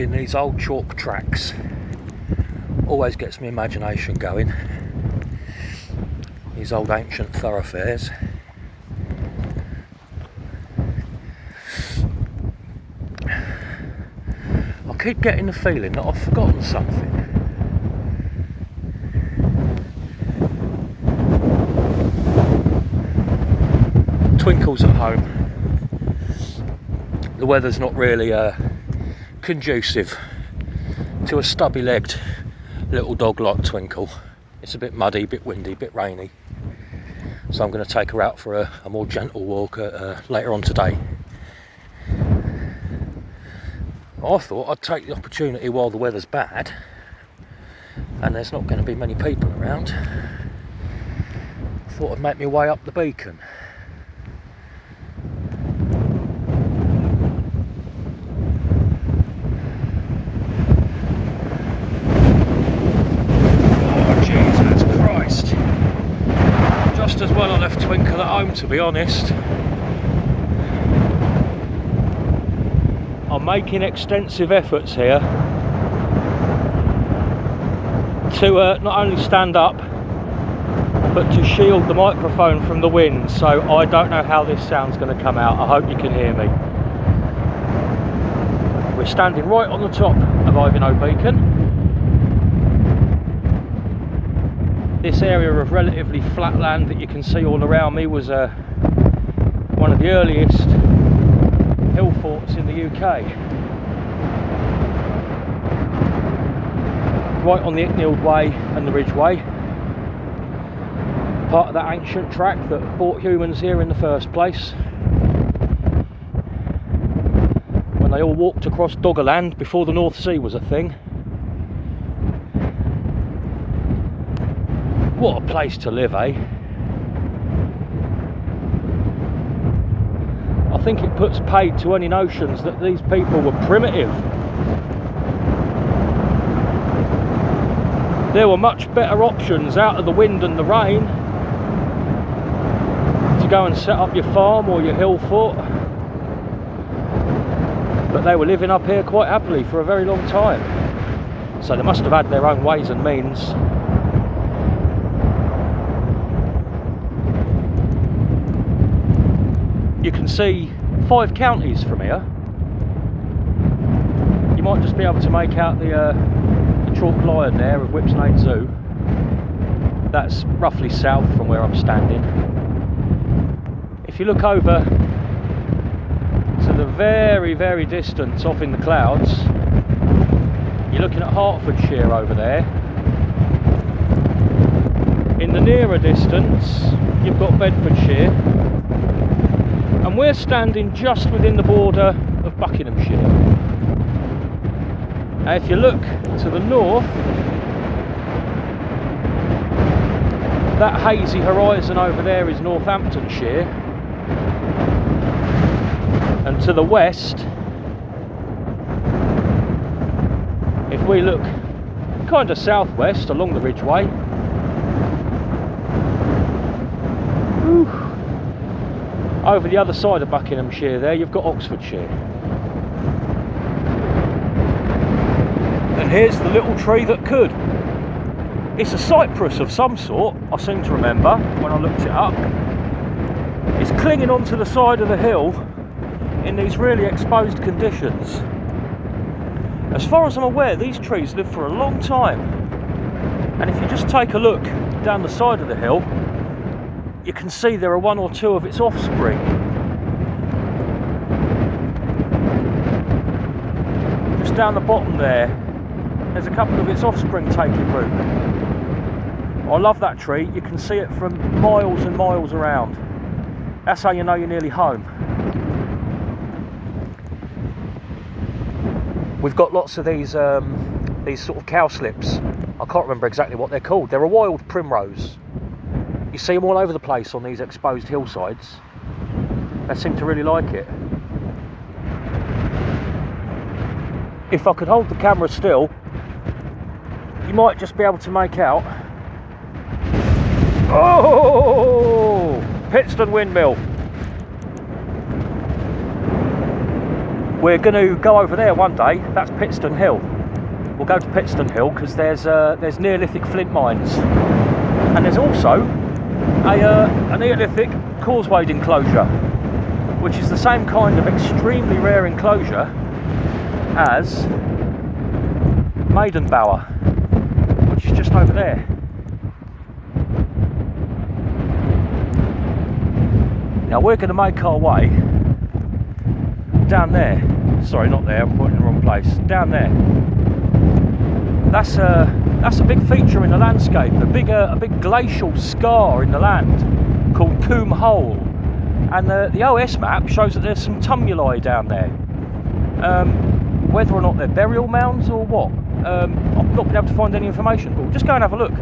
walking these old chalk tracks always gets my imagination going. These old ancient thoroughfares. I keep getting the feeling that I've forgotten something. Twinkle's at home. The weather's not really conducive to a stubby-legged little dog like Twinkle. It's a bit muddy, a bit windy, a bit rainy. So I'm going to take her out for a more gentle walk later on today. I thought I'd take the opportunity while the weather's bad and there's not going to be many people around. I thought I'd make my way up the beacon. Oh Jesus Christ. Just as well I left Twinkle at home, to be honest. I'm making extensive efforts here to not only stand up but to shield the microphone from the wind, so I don't know how this sound's going to come out. I hope you can hear me. We're standing right on the top of Ivinghoe Beacon. This area of relatively flat land that you can see all around me was one of the earliest hill forts in the UK. Right on the Ivinghoe Way and the Ridgeway. Part of that ancient track that brought humans here in the first place. When they all walked across Doggerland before the North Sea was a thing. What a place to live, eh? I think it puts paid to any notions that these people were primitive. There were much better options out of the wind and the rain to go and set up your farm or your hill fort, but they were living up here quite happily for a very long time, so they must have had their own ways and means. You can see 5 counties from here. You might just be able to make out the chalk line there of Whipsnade Zoo. That's roughly south from where I'm standing. If you look over to the very, very distance off in the clouds, you're looking at Hertfordshire over there. In the nearer distance, you've got Bedfordshire. And we're standing just within the border of Buckinghamshire. Now if you look to the north, that hazy horizon over there is Northamptonshire, and to the west, if we look kind of southwest along the Ridgeway, over the other side of Buckinghamshire there, you've got Oxfordshire. And here's the little tree that could. It's a cypress of some sort, I seem to remember when I looked it up. It's clinging onto the side of the hill in these really exposed conditions. As far as I'm aware, these trees live for a long time. And if you just take a look down the side of the hill, you can see there are 1 or 2 of its offspring. Just down the bottom there's a couple of its offspring taking root. I love that tree. You can see it from miles and miles around. That's how you know you're nearly home. We've got lots of these sort of cowslips. I can't remember exactly what they're called. They're a wild primrose. You see them all over the place on these exposed hillsides. They seem to really like it. If I could hold the camera still, you might just be able to make out. Oh! Pitstone Windmill. we're going to go over there one day. That's Pitstone Hill. We'll go to Pitstone Hill because there's Neolithic flint mines, and there's also a Neolithic causewayed enclosure, which is the same kind of extremely rare enclosure as Maidenbower, which is just over there. Now we're going to make our way down there. Sorry, not there, I'm pointing in the wrong place. Down there. That's a big feature in the landscape, a big glacial scar in the land called Coombe Hole. And the OS map shows that there's some tumuli down there. Whether or not they're burial mounds or what, I've not been able to find any information, but we'll just go and have a look.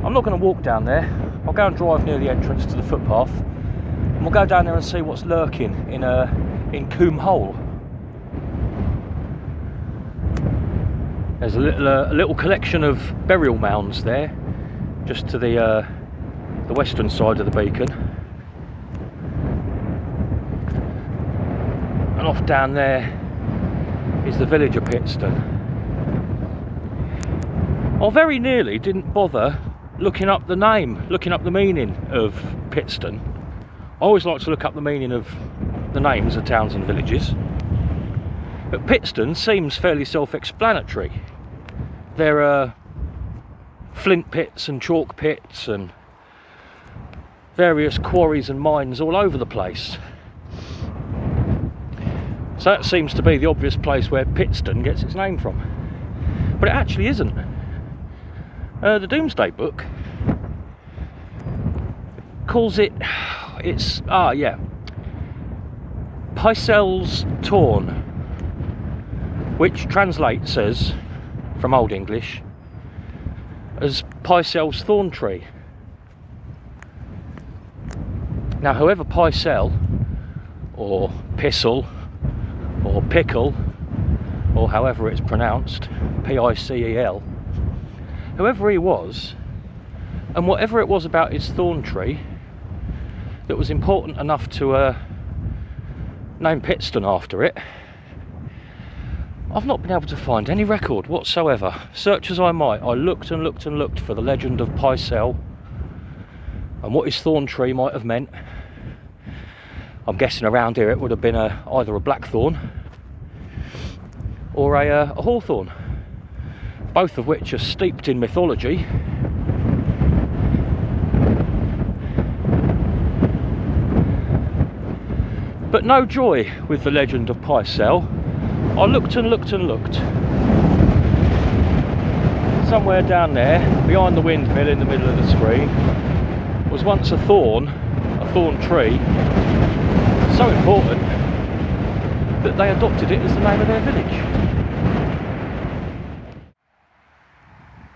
I'm not going to walk down there. I'll go and drive near the entrance to the footpath, and we'll go down there and see what's lurking in Coombe Hole. There's a little collection of burial mounds there, just to the western side of the beacon. And off down there is the village of Pitstone. I very nearly didn't bother looking up the meaning of Pitstone. I always like to look up the meaning of the names of towns and villages. But Pitstone seems fairly self-explanatory. There are flint pits and chalk pits and various quarries and mines all over the place. So that seems to be the obvious place where Pitstone gets its name from. But it actually isn't. The Domesday Book calls it, Pycel's Torn, which translates as, from Old English, as Pycel's thorn tree. Now, whoever Pycel, or Pissel, or Pickle, or however it's pronounced, P-I-C-E-L, whoever he was, and whatever it was about his thorn tree that was important enough to name Pitstone after it, I've not been able to find any record whatsoever. Search as I might, I looked and looked and looked for the legend of Pycel and what his thorn tree might have meant. I'm guessing around here it would have been either a blackthorn or a hawthorn, both of which are steeped in mythology. But no joy with the legend of Pycel. I looked and looked and looked. Somewhere down there, behind the windmill in the middle of the screen, was once a thorn tree, so important that they adopted it as the name of their village.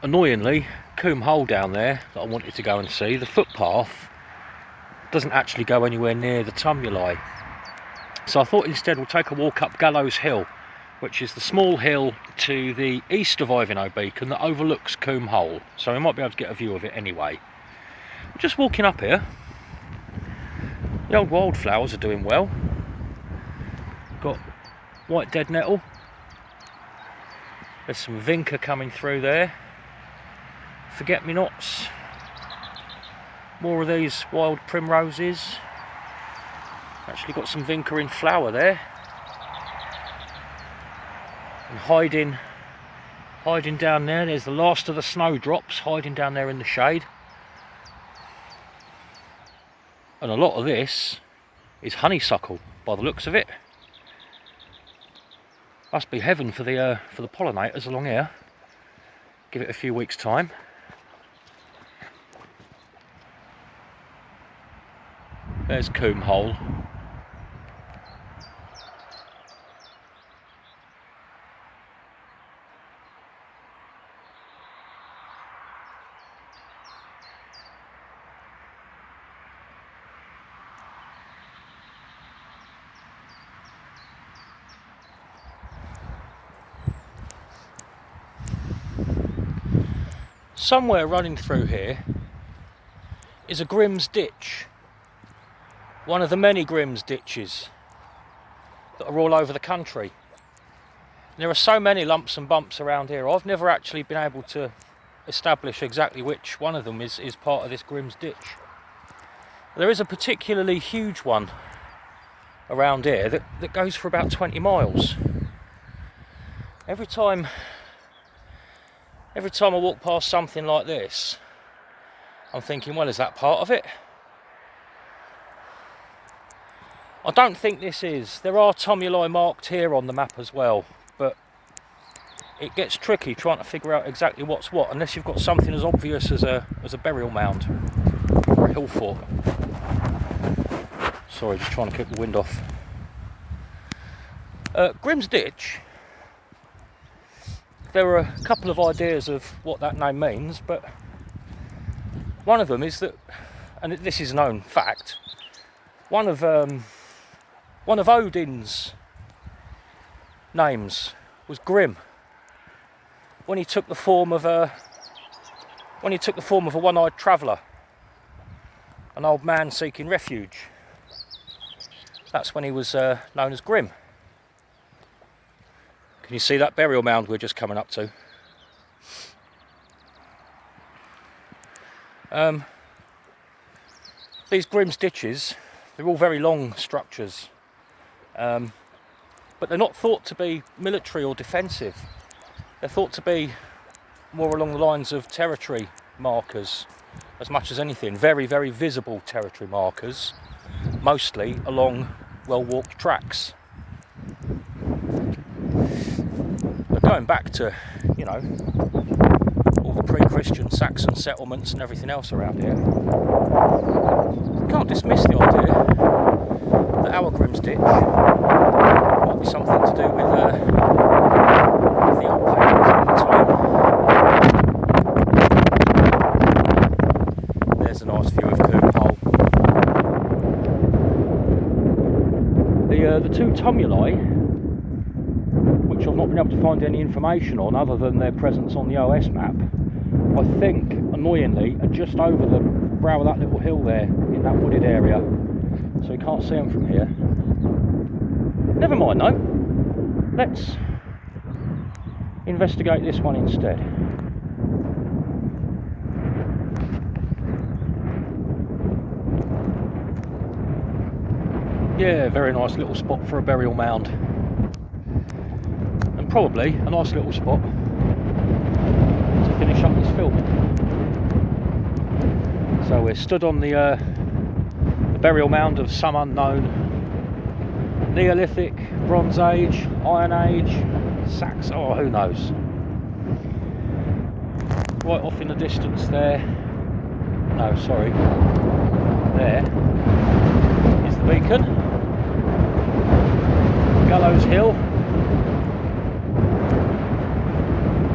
Annoyingly, Coombe Hole down there that I wanted to go and see, the footpath doesn't actually go anywhere near the tumuli. So I thought instead we'll take a walk up Gallows Hill, which is the small hill to the east of Ivinghoe Beacon that overlooks Coombe Hole. So we might be able to get a view of it anyway. Just walking up here. The old wildflowers are doing well. Got white dead nettle. There's some vinca coming through there. Forget-me-nots. More of these wild primroses. Actually got some vinca in flower there. And hiding down there, there's the last of the snowdrops hiding down there in the shade. And a lot of this is honeysuckle by the looks of it. Must be heaven for the pollinators along here. Give it a few weeks' time. There's Coombe Hole. Somewhere running through here is a Grimm's ditch. One of the many Grimm's ditches. that are all over the country. And there are so many lumps and bumps around here. I've never actually been able to establish exactly which one of them is part of this Grimm's Ditch. There is a particularly huge one around here that goes for about 20 miles. Every time I walk past something like this, I'm thinking, well, is that part of it? I don't think this is. There are tumuli marked here on the map as well, but it gets tricky trying to figure out exactly what's what unless you've got something as obvious as a burial mound or a hill fort. Sorry, just trying to keep the wind off. Grimm's Ditch. There are a couple of ideas of what that name means, but one of them is that, and this is known fact, one of Odin's names was Grim. When he took the form of a one-eyed traveller, an old man seeking refuge. That's when he was known as Grim. Can you see that burial mound we're just coming up to? These Grimm's ditches, they're all very long structures, but they're not thought to be military or defensive. They're thought to be more along the lines of territory markers as much as anything. Very, very visible territory markers, mostly along well-walked tracks. But going back to, you know, all the pre-Christian Saxon settlements and everything else around here, you can't dismiss the idea that our Grimm's Ditch might be something to do with the old pagans at the time. There's a nice view of Coombe. The two tumuli, which I've not been able to find any information on other than their presence on the OS map, I think, annoyingly, are just over the brow of that little hill there in that wooded area, so you can't see them from here. Never mind though, let's investigate this one instead. Yeah, very nice little spot for a burial mound, and probably a nice little spot to finish up this film. So we're stood on the burial mound of some unknown Neolithic, Bronze Age, Iron Age, Sax, oh who knows. Right off in the distance there, no sorry, there is the beacon, Gallows Hill,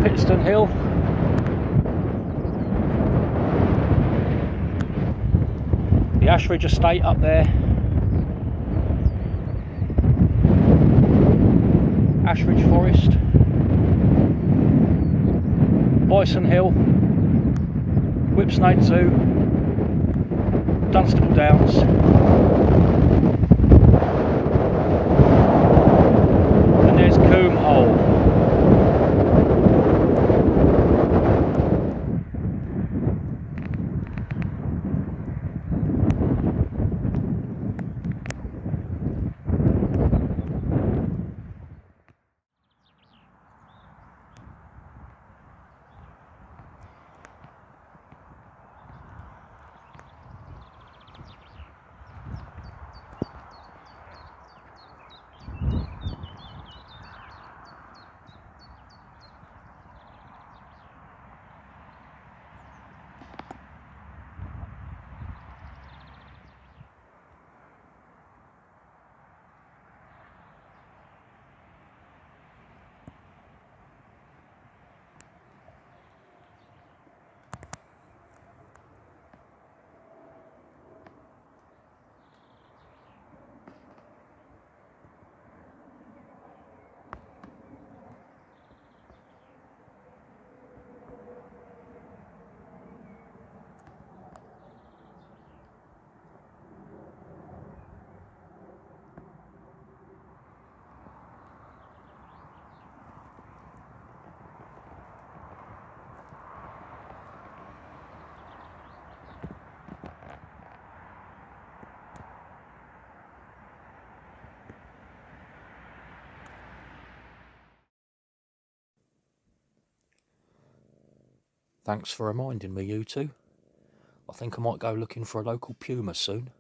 Pitstone Hill, the Ashridge Estate up there, Ashridge Forest, Bison Hill, Whipsnade Zoo, Dunstable Downs, and there's Coombe. Thanks for reminding me, you two. I think I might go looking for a local puma soon.